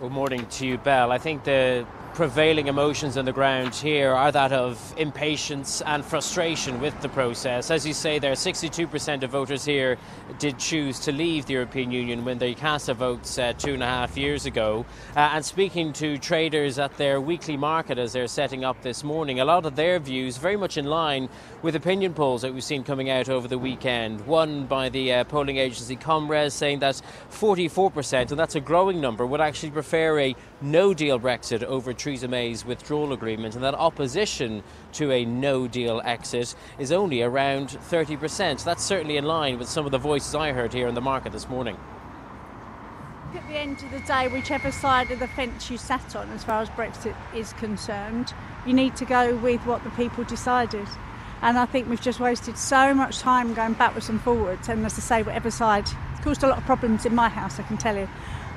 Good morning to you, Belle. I think the prevailing emotions on the ground here are that of impatience and frustration with the process. As you say, there 62% of voters here did choose to leave the European Union when they cast their votes 2.5 years ago. And speaking to traders at their weekly market as they're setting up this morning, a lot of their views very much in line with opinion polls that we've seen coming out over the weekend. One by the polling agency Comres saying that 44%, and that's a growing number, would actually prefer a no-deal Brexit over Theresa May's withdrawal agreement, and that opposition to a no-deal exit is only around 30%. That's certainly in line with some of the voices I heard here in the market this morning. At the end of the day, whichever side of the fence you sat on as far as Brexit is concerned, you need to go with what the people decided. And I think we've just wasted so much time going backwards and forwards, and as I say, whatever side, it's caused a lot of problems in my house, I can tell you.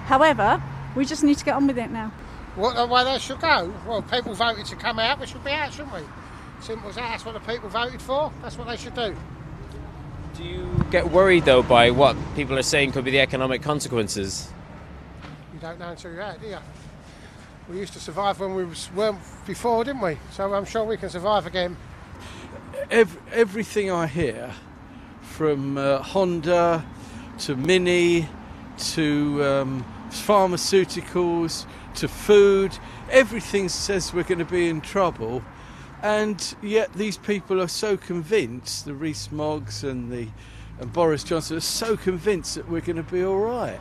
However, we just need to get on with it now. What the way they should go? Well, people voted to come out, we should be out, shouldn't we? Simple as that. That's what the people voted for. That's what they should do. Do you get worried, though, by what people are saying could be the economic consequences? You don't know until you're out, do you? We used to survive when we weren't before, didn't we? So I'm sure we can survive again. Everything I hear, from Honda to Mini to pharmaceuticals to food, everything says we're going to be in trouble, and yet these people are so convinced, the Rees-Moggs and Boris Johnson are so convinced that we're going to be all right.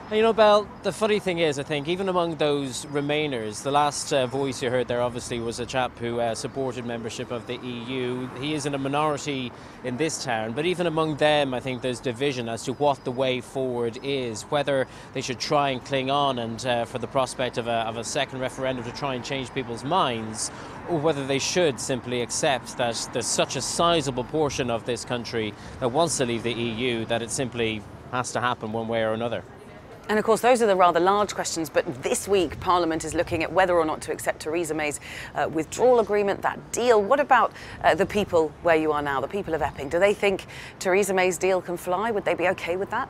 And you know, Belle, the funny thing is, I think, even among those Remainers, the last voice you heard there obviously was a chap who supported membership of the EU. He is in a minority in this town, but even among them, I think there's division as to what the way forward is, whether they should try and cling on and for the prospect of a second referendum to try and change people's minds, or whether they should simply accept that there's such a sizable portion of this country that wants to leave the EU that it simply has to happen one way or another. And of course, those are the rather large questions. But this week, Parliament is looking at whether or not to accept Theresa May's withdrawal agreement, that deal. What about the people where you are now, the people of Epping? Do they think Theresa May's deal can fly? Would they be OK with that?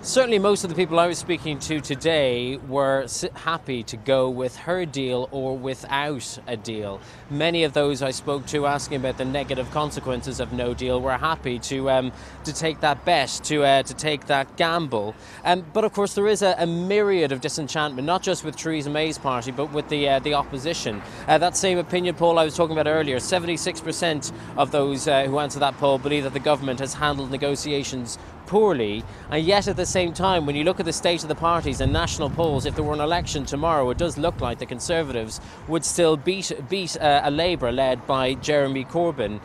Certainly most of the people I was speaking to today were happy to go with her deal or without a deal. Many of those I spoke to asking about the negative consequences of no deal were happy to take that bet, to take that gamble. But of course there is a myriad of disenchantment, not just with Theresa May's party, but with the opposition. That same opinion poll I was talking about earlier, 76% of those who answered that poll believe that the government has handled negotiations poorly, and yet at the same time, when you look at the state of the parties and national polls, if there were an election tomorrow, it does look like the Conservatives would still beat a Labour led by Jeremy Corbyn.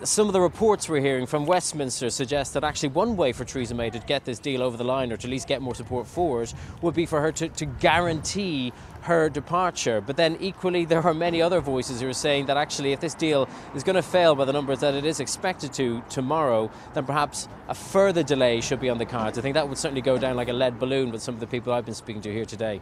Some of the reports we're hearing from Westminster suggest that actually one way for Theresa May to get this deal over the line, or to at least get more support for it, would be for her to guarantee her departure. But then equally there are many other voices who are saying that actually if this deal is going to fail by the numbers that it is expected to tomorrow, then perhaps a further delay should be on the cards. I think that would certainly go down like a lead balloon with some of the people I've been speaking to here today.